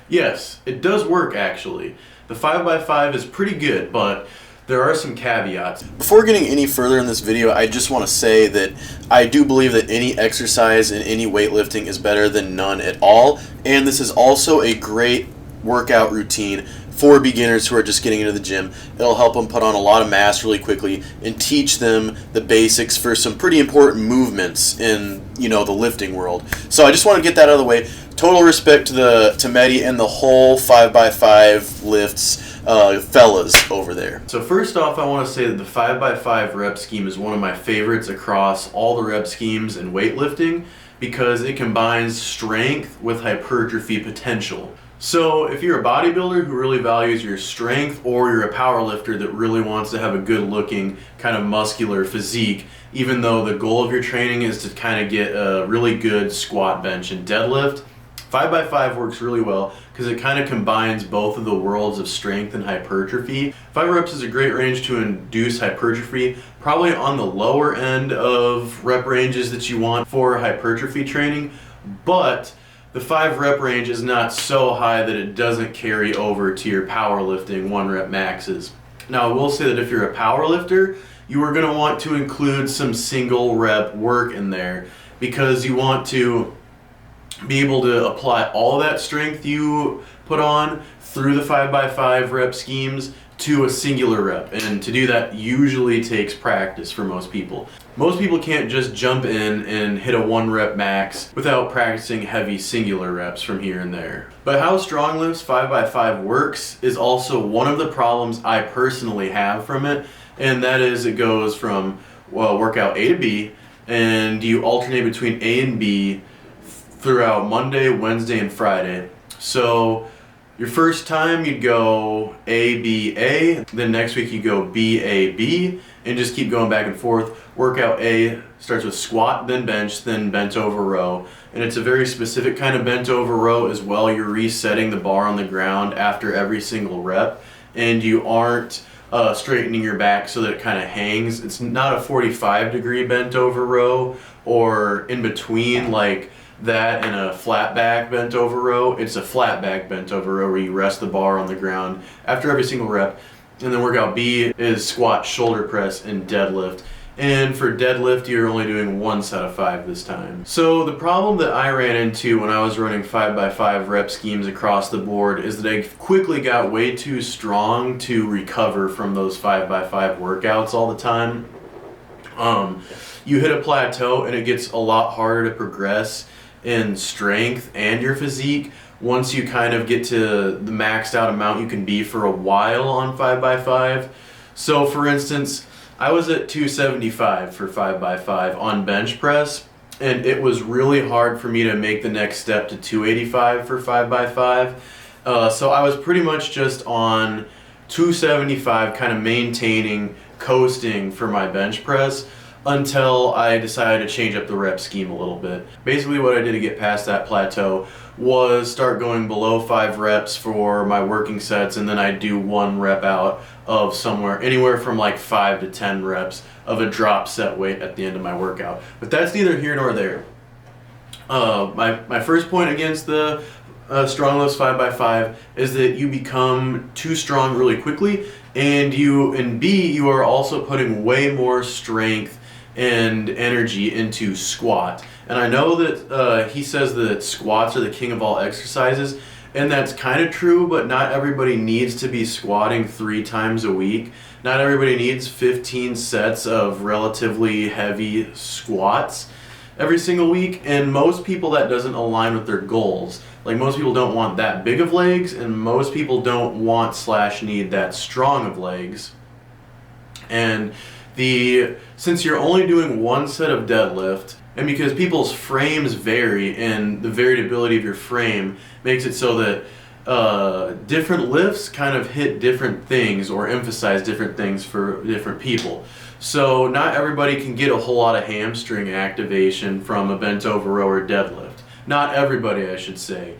Yes, it does work actually. The 5x5 is pretty good, but there are some caveats. Before getting any further in this video, I just want to say that I do believe that any exercise and any weightlifting is better than none at all, and this is also a great workout routine for beginners who are just getting into the gym. It'll help them put on a lot of mass really quickly and teach them the basics for some pretty important movements in, the lifting world. So I just want to get that out of the way. Total respect to Mehdi and the whole 5x5 lifts fellas over there. So first off, I want to say that the 5x5 rep scheme is one of my favorites across all the rep schemes in weightlifting because it combines strength with hypertrophy potential. So if you're a bodybuilder who really values your strength, or you're a power lifter that really wants to have a good looking kind of muscular physique, even though the goal of your training is to kind of get a really good squat, bench, and deadlift, 5x5 works really well because it kind of combines both of the worlds of strength and hypertrophy. 5 reps is a great range to induce hypertrophy, probably on the lower end of rep ranges that you want for hypertrophy training, but the 5 rep range is not so high that it doesn't carry over to your powerlifting 1 rep maxes. Now I will say that if you're a power lifter, you are going to want to include some single rep work in there because you want to be able to apply all that strength you put on through the 5x5 rep schemes to a singular rep, and to do that usually takes practice for most people. Most people can't just jump in and hit a 1 rep max without practicing heavy singular reps from here and there. But how Stronglifts 5x5 works is also one of the problems I personally have from it, and that is it goes from workout A to B, and you alternate between A and B throughout Monday, Wednesday, and Friday. So your first time you'd go A, B, A, then next week you go B, A, B, and just keep going back and forth. Workout A starts with squat, then bench, then bent over row. And it's a very specific kind of bent over row as well. You're resetting the bar on the ground after every single rep, and you aren't straightening your back so that it kind of hangs. It's not a 45-degree bent over row or in between like that and a flat back bent over row. It's a flat back bent over row where you rest the bar on the ground after every single rep. And then workout B is squat, shoulder press, and deadlift. And for deadlift, you're only doing 1 set of 5 this time. So the problem that I ran into when I was running 5x5 rep schemes across the board is that I quickly got way too strong to recover from those 5x5 workouts all the time. You hit a plateau and it gets a lot harder to progress in strength and your physique once you kind of get to the maxed out amount you can be for a while on 5x5. So for instance, I was at 275 for 5x5 on bench press, and it was really hard for me to make the next step to 285 for 5x5. So I was pretty much just on 275, kind of maintaining, coasting for my bench press, until I decided to change up the rep scheme a little bit. Basically what I did to get past that plateau was start going below 5 reps for my working sets, and then I'd do 1 rep out of anywhere from like 5 to 10 reps of a drop set weight at the end of my workout. But that's neither here nor there. My first point against the Stronglifts 5x5 is that you become too strong really quickly, and you are also putting way more strength and energy into squat. And I know that he says that squats are the king of all exercises, and that's kind of true, but not everybody needs to be squatting 3 times a week. Not everybody needs 15 sets of relatively heavy squats every single week, and most people that doesn't align with their goals. Like most people don't want that big of legs, and most people don't want / need that strong of legs. And since you're only doing 1 set of deadlift, and because people's frames vary and the variability of your frame makes it so that different lifts kind of hit different things or emphasize different things for different people. So not everybody can get a whole lot of hamstring activation from a bent over row or deadlift. Not everybody, I should say.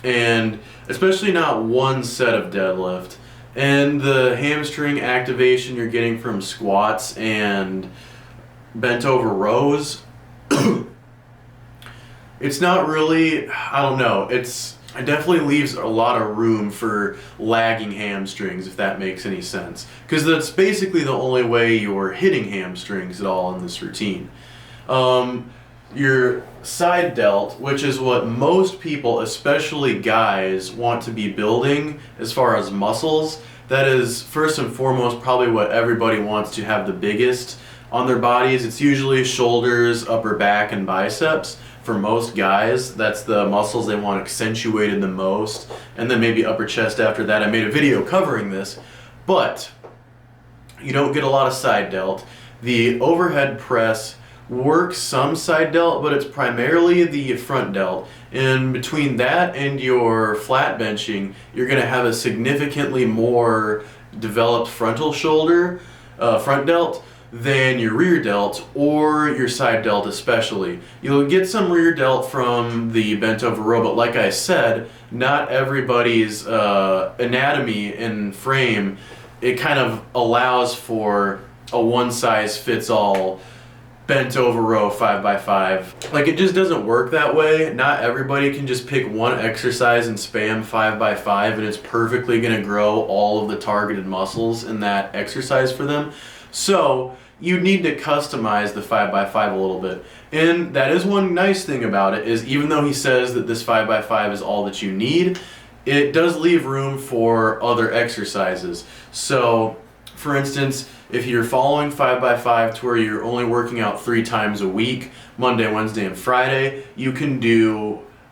And especially not 1 set of deadlift. And the hamstring activation you're getting from squats and bent over rows, it's not really, I don't know, it definitely leaves a lot of room for lagging hamstrings, if that makes any sense. Because that's basically the only way you're hitting hamstrings at all in this routine. Your side delt, which is what most people, especially guys, want to be building as far as muscles, that is first and foremost probably what everybody wants to have the biggest on their bodies. It's usually shoulders, upper back, and biceps. For most guys, that's the muscles they want accentuated the most, and then maybe upper chest after that. I made a video covering this, but you don't get a lot of side delt. The overhead press works some side delt, but it's primarily the front delt. And between that and your flat benching, you're going to have a significantly more developed frontal shoulder, front delt, than your rear delt or your side delt especially. You'll get some rear delt from the bent over row, but like I said, not everybody's anatomy and frame, it kind of allows for a one size fits all bent over row 5x5. Like, it just doesn't work that way. Not everybody can just pick one exercise and spam 5x5 and it's perfectly going to grow all of the targeted muscles in that exercise for them. So you need to customize the 5x5 a little bit. And that is one nice thing about it, is even though he says that this 5x5 is all that you need, it does leave room for other exercises. So for instance, if you're following 5x5 to where you're only working out 3 times a week, Monday, Wednesday, and Friday, you can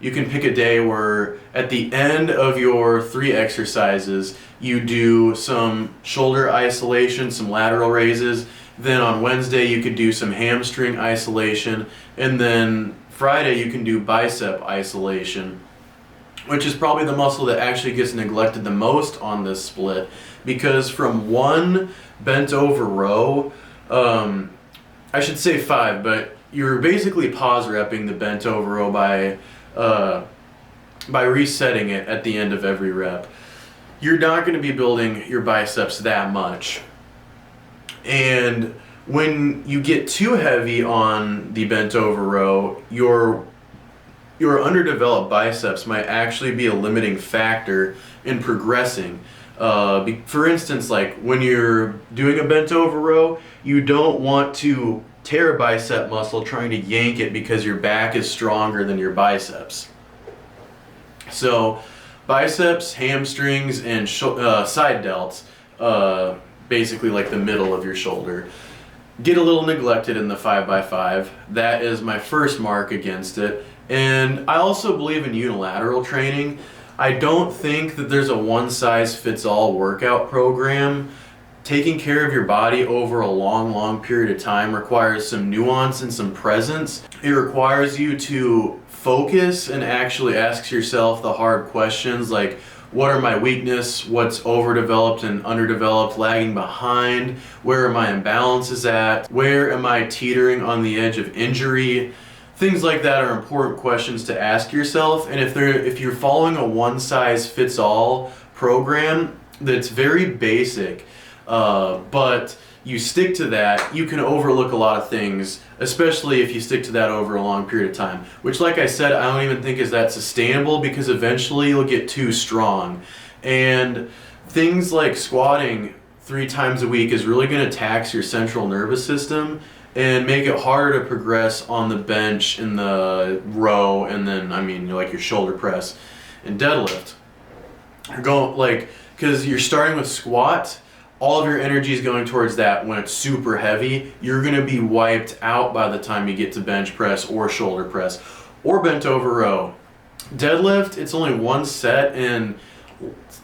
pick a day where at the end of your 3 exercises, you do some shoulder isolation, some lateral raises. Then on Wednesday, you could do some hamstring isolation. And then Friday, you can do bicep isolation, which is probably the muscle that actually gets neglected the most on this split, because from one bent over row, I should say 5, but you're basically pause repping the bent over row by resetting it at the end of every rep. You're not going to be building your biceps that much. And when you get too heavy on the bent over row, your underdeveloped biceps might actually be a limiting factor in progressing. For instance, like when you're doing a bent over row, you don't want to tear a bicep muscle trying to yank it because your back is stronger than your biceps. So biceps, hamstrings, and side delts, basically like the middle of your shoulder, get a little neglected in the 5x5. That is my first mark against it. And I also believe in unilateral training. I don't think that there's a one-size-fits-all workout program. Taking care of your body over a long period of time requires some nuance and some presence. It requires you to focus and actually ask yourself the hard questions like, what are my weaknesses? What's overdeveloped and underdeveloped, lagging behind? Where are my imbalances at? Where am I teetering on the edge of injury? Things like that are important questions to ask yourself. And if you're following a one-size-fits-all program that's very basic, but you stick to that, you can overlook a lot of things, especially if you stick to that over a long period of time. Which, like I said, I don't even think is that sustainable, because eventually you'll get too strong. And things like squatting 3 times a week is really going to tax your central nervous system and make it harder to progress on the bench, in the row, and then, like your shoulder press and deadlift. Because you're starting with squat, all of your energy is going towards that. When it's super heavy, you're going to be wiped out by the time you get to bench press or shoulder press or bent over row. Deadlift, it's only one set, and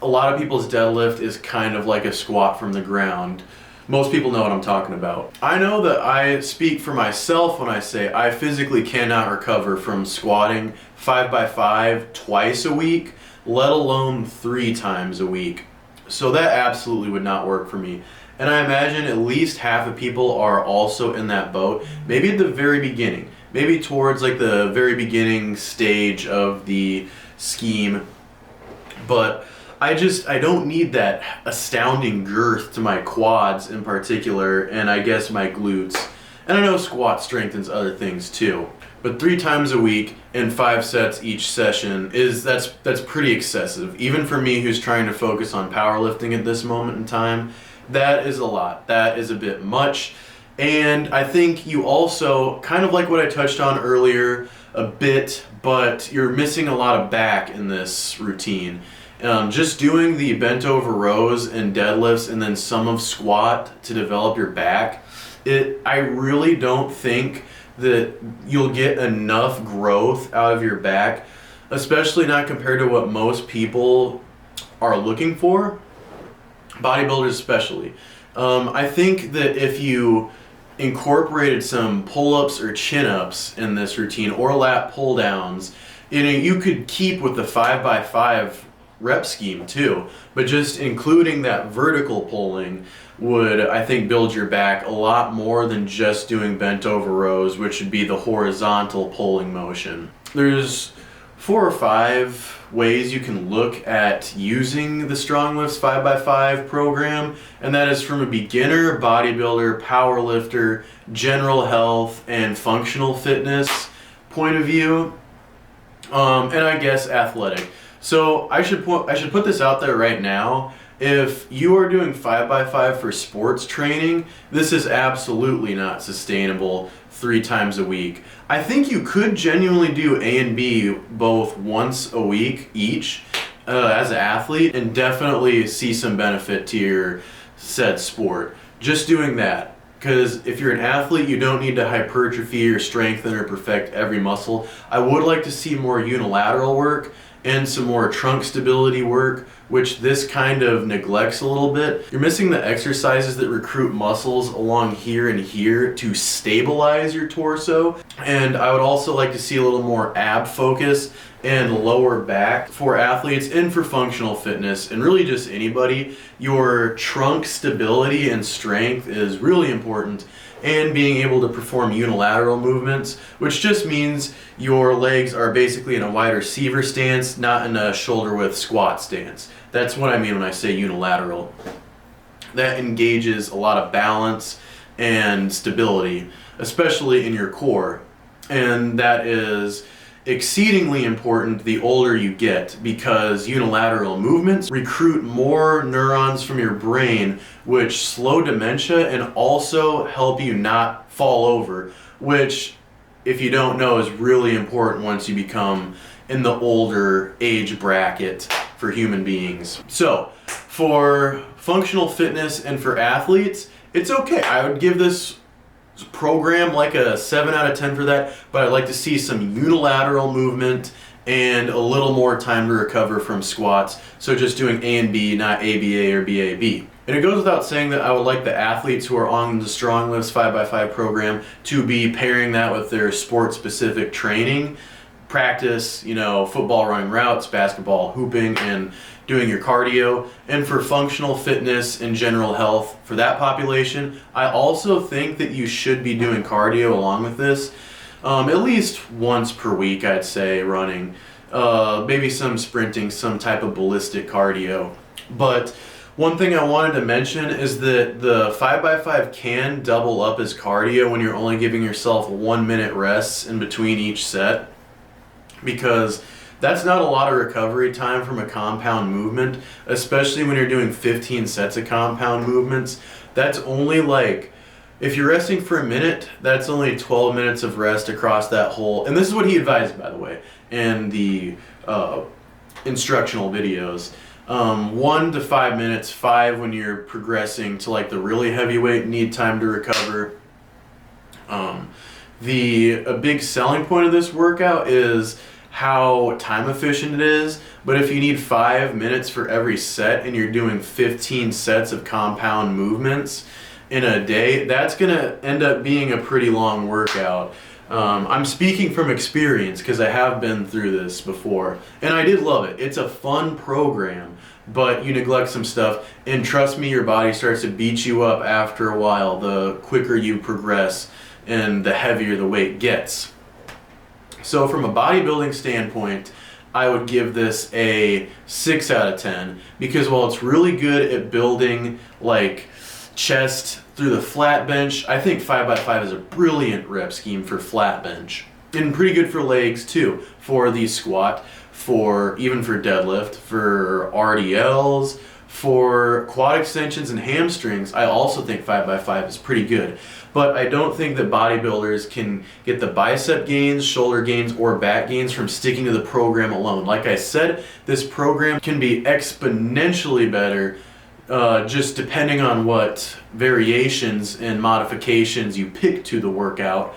a lot of people's deadlift is kind of like a squat from the ground. Most people know what I'm talking about. I know that I speak for myself when I say I physically cannot recover from squatting 5x5 twice a week, let alone 3 times a week. So that absolutely would not work for me. And I imagine at least half of people are also in that boat, maybe at the very beginning, maybe towards like the very beginning stage of the scheme. But I don't need that astounding girth to my quads in particular, and I guess my glutes. And I know squat strengthens other things too. But 3 times a week and 5 sets each session that's pretty excessive. Even for me who's trying to focus on powerlifting at this moment in time, that is a lot. That is a bit much. And I think you also, kind of like what I touched on earlier a bit, but you're missing a lot of back in this routine. Just doing the bent over rows and deadlifts and then some of squat to develop your back, I really don't think that you'll get enough growth out of your back, especially not compared to what most people are looking for, bodybuilders especially. I think that if you incorporated some pull-ups or chin-ups in this routine or lat pull-downs, you could keep with the 5x5 rep scheme too, but just including that vertical pulling would, I think, build your back a lot more than just doing bent over rows, which would be the horizontal pulling motion. There's 4 or 5 ways you can look at using the Stronglifts 5x5 program, and that is from a beginner, bodybuilder, powerlifter, general health, and functional fitness point of view, and I guess athletic. So I should put this out there right now. If you are doing 5x5 for sports training, this is absolutely not sustainable 3 times a week. I think you could genuinely do A and B both once a week each as an athlete and definitely see some benefit to your said sport. Just doing that. Because if you're an athlete, you don't need to hypertrophy or strengthen or perfect every muscle. I would like to see more unilateral work and some more trunk stability work, which this kind of neglects a little bit. You're missing the exercises that recruit muscles along here and here to stabilize your torso. And I would also like to see a little more ab focus and lower back for athletes and for functional fitness and really just anybody. Your trunk stability and strength is really important, and being able to perform unilateral movements, which just means your legs are basically in a wide receiver stance, not in a shoulder width squat stance. That's what I mean when I say unilateral. That engages a lot of balance and stability, especially in your core. And that is exceedingly important the older you get, because unilateral movements recruit more neurons from your brain, which slow dementia and also help you not fall over, which, if you don't know, is really important once you become in the older age bracket for human beings. So for functional fitness and for athletes, it's okay. I would give this program like a 7 out of 10 for that, but I'd like to see some unilateral movement and a little more time to recover from squats. So just doing A and B, not ABA or BAB. And it goes without saying that I would like the athletes who are on the Stronglifts 5x5 program to be pairing that with their sport-specific training. Practice, football running routes, basketball hooping, and doing your cardio. And for functional fitness and general health for that population, I also think that you should be doing cardio along with this. At least once per week, I'd say, running. Maybe some sprinting, some type of ballistic cardio. But one thing I wanted to mention is that the 5x5 can double up as cardio when you're only giving yourself 1 minute rests in between each set, because that's not a lot of recovery time from a compound movement, especially when you're doing 15 sets of compound movements. That's only if you're resting for a minute, that's only 12 minutes of rest across that whole, and this is what he advised, by the way, in the instructional videos. 1 to 5 minutes, 5 when you're progressing to the really heavyweight, need time to recover. A big selling point of this workout is how time efficient it is, but if you need 5 minutes for every set and you're doing 15 sets of compound movements in a day, that's gonna end up being a pretty long workout. I'm speaking from experience because I have been through this before, and I did love it. It's a fun program, but you neglect some stuff, and trust me, your body starts to beat you up after a while the quicker you progress and the heavier the weight gets. So from a bodybuilding standpoint, I would give this a 6 out of 10, because while it's really good at building chest through the flat bench, I think 5x5 is a brilliant rep scheme for flat bench. And pretty good for legs too, for the squat, for even for deadlift, for RDLs, for quad extensions and hamstrings. I also think 5x5 is pretty good. But I don't think that bodybuilders can get the bicep gains, shoulder gains, or back gains from sticking to the program alone. Like I said, this program can be exponentially better just depending on what variations and modifications you pick to the workout.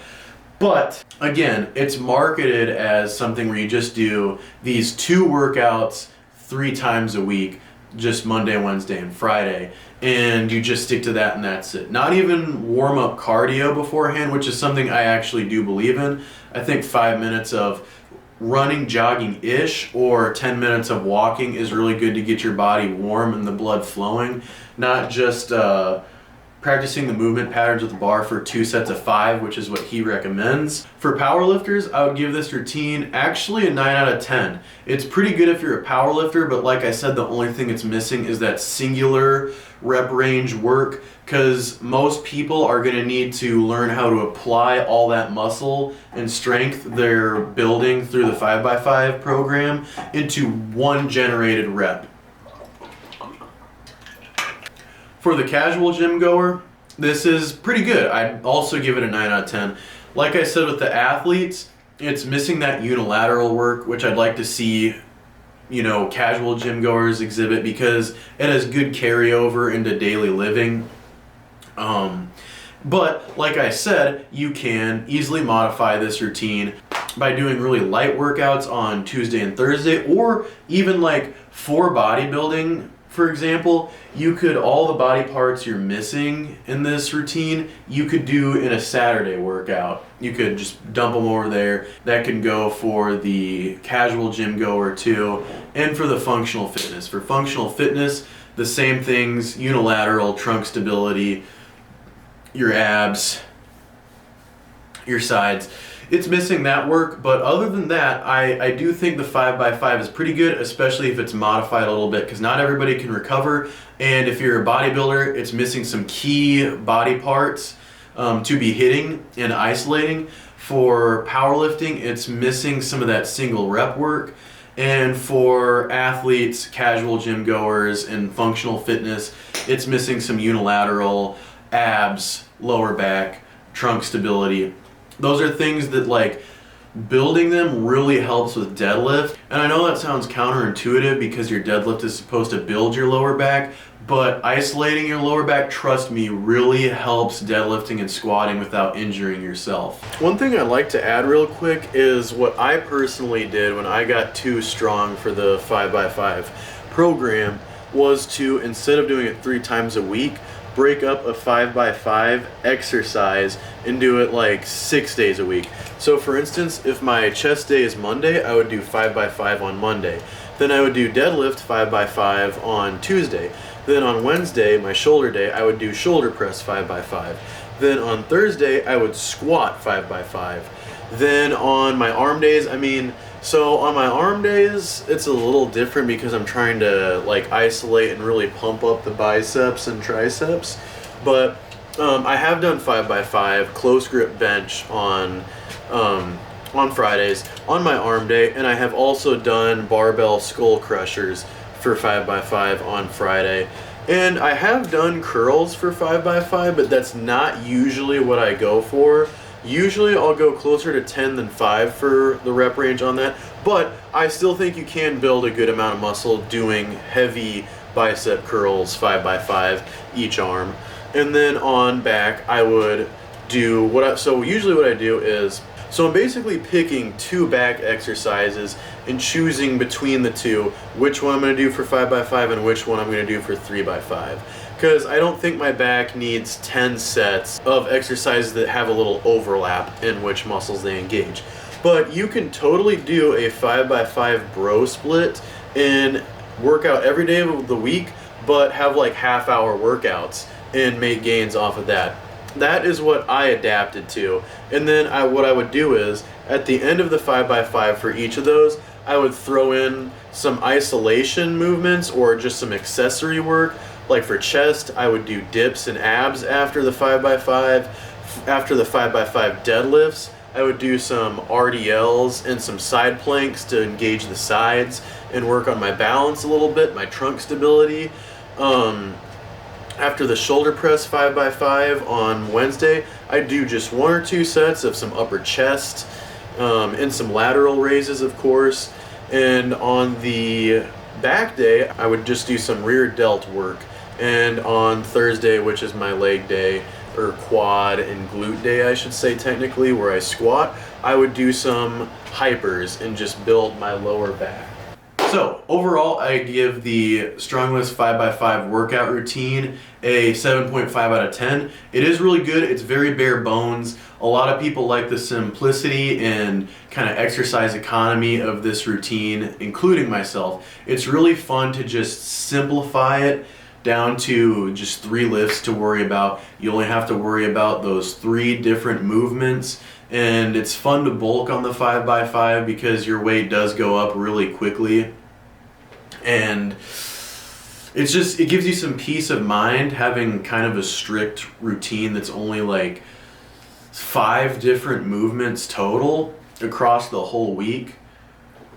But again, it's marketed as something where you just do these 2 workouts 3 times a week, just Monday, Wednesday, and Friday, and you just stick to that and that's it. Not even warm up cardio beforehand, which is something I actually do believe in. I think 5 minutes of running, jogging-ish, or 10 minutes of walking is really good to get your body warm and the blood flowing, not just practicing the movement patterns with the bar for 2 sets of 5, which is what he recommends. For powerlifters, I would give this routine actually a 9 out of 10. It's pretty good if you're a powerlifter, but like I said, the only thing it's missing is that singular rep range work, because most people are going to need to learn how to apply all that muscle and strength they're building through the 5x5 program into one generated rep. For the casual gym goer, this is pretty good. I'd also give it a 9 out of 10. Like I said with the athletes, it's missing that unilateral work, which I'd like to see, casual gym goers exhibit, because it has good carryover into daily living. But like I said, you can easily modify this routine by doing really light workouts on Tuesday and Thursday, or even like for bodybuilding. For example, you could, all the body parts you're missing in this routine, you could do in a Saturday workout. You could just dump them over there. That can go for the casual gym goer too, and for the functional fitness. For functional fitness, the same things: unilateral, trunk stability, your abs, your sides. It's missing that work, but other than that, I do think the 5x5 is pretty good, especially if it's modified a little bit, because not everybody can recover, and if you're a bodybuilder, it's missing some key body parts to be hitting and isolating. For powerlifting, it's missing some of that single rep work, and for athletes, casual gym goers, and functional fitness, it's missing some unilateral, abs, lower back, trunk stability. Those are things that, like, building them really helps with deadlift. And I know that sounds counterintuitive because your deadlift is supposed to build your lower back, but isolating your lower back, trust me, really helps deadlifting and squatting without injuring yourself. One thing I'd like to add real quick is what I personally did when I got too strong for the 5x5 program was to, instead of doing it 3 times a week, break up a 5x5 exercise and do it like 6 days a week. So for instance, if my chest day is Monday, I would do 5x5 on Monday. Then I would do deadlift 5x5 on Tuesday. Then on Wednesday, my shoulder day, I would do shoulder press 5x5. Then on Thursday, I would squat 5x5. Then on my arm days, so on my arm days, it's a little different because I'm trying to like isolate and really pump up the biceps and triceps. But I have done 5x5 close grip bench on Fridays on my arm day, and I have also done barbell skull crushers for 5x5 on Friday. And I have done curls for 5x5, but that's not usually what I go for. Usually I'll go closer to 10 than 5 for the rep range on that, but I still think you can build a good amount of muscle doing heavy bicep curls 5x5 each arm. And then on back, I would do usually what I do is, so I'm basically picking 2 back exercises and choosing between the 2 which one I'm going to do for 5x5 and which one I'm going to do for 3x5. Because I don't think my back needs 10 sets of exercises that have a little overlap in which muscles they engage. But you can totally do a 5x5 bro split and work out every day of the week, but have like half-hour workouts and make gains off of that. That is what I adapted to. And then what I would do is, at the end of the 5x5 for each of those, I would throw in some isolation movements or just some accessory work. Like for chest, I would do dips and abs after the 5x5. After the 5x5 deadlifts, I would do some RDLs and some side planks to engage the sides and work on my balance a little bit, my trunk stability. After the shoulder press 5x5 on Wednesday, I do just 1 or 2 sets of some upper chest and some lateral raises, of course. And on the back day, I would just do some rear delt work. And on Thursday, which is my leg day, or quad and glute day, I should say technically, where I squat, I would do some hypers and just build my lower back. So overall, I give the Stronglifts 5x5 workout routine a 7.5 out of 10. It is really good. It's very bare bones. A lot of people like the simplicity and kind of exercise economy of this routine, including myself. It's really fun to just simplify it down to just 3 lifts to worry about. You only have to worry about those 3 different movements, and it's fun to bulk on the 5x5 because your weight does go up really quickly. And it gives you some peace of mind having kind of a strict routine that's only like 5 different movements total across the whole week.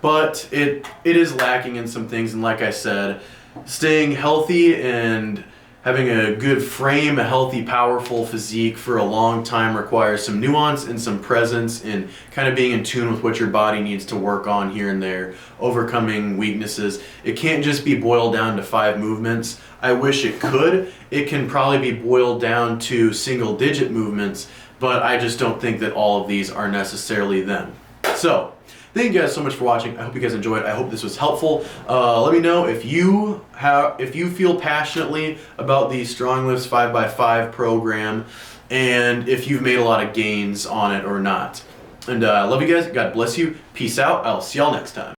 But it is lacking in some things, and like I said, staying healthy and having a good frame, a healthy, powerful physique for a long time requires some nuance and some presence and kind of being in tune with what your body needs to work on here and there, overcoming weaknesses. It can't just be boiled down to 5 movements. I wish it could. It can probably be boiled down to single-digit movements, but I just don't think that all of these are necessarily them. So, thank you guys so much for watching. I hope you guys enjoyed. I hope this was helpful. Let me know if you feel passionately about the Stronglifts 5x5 program and if you've made a lot of gains on it or not. And I love you guys. God bless you. Peace out. I'll see y'all next time.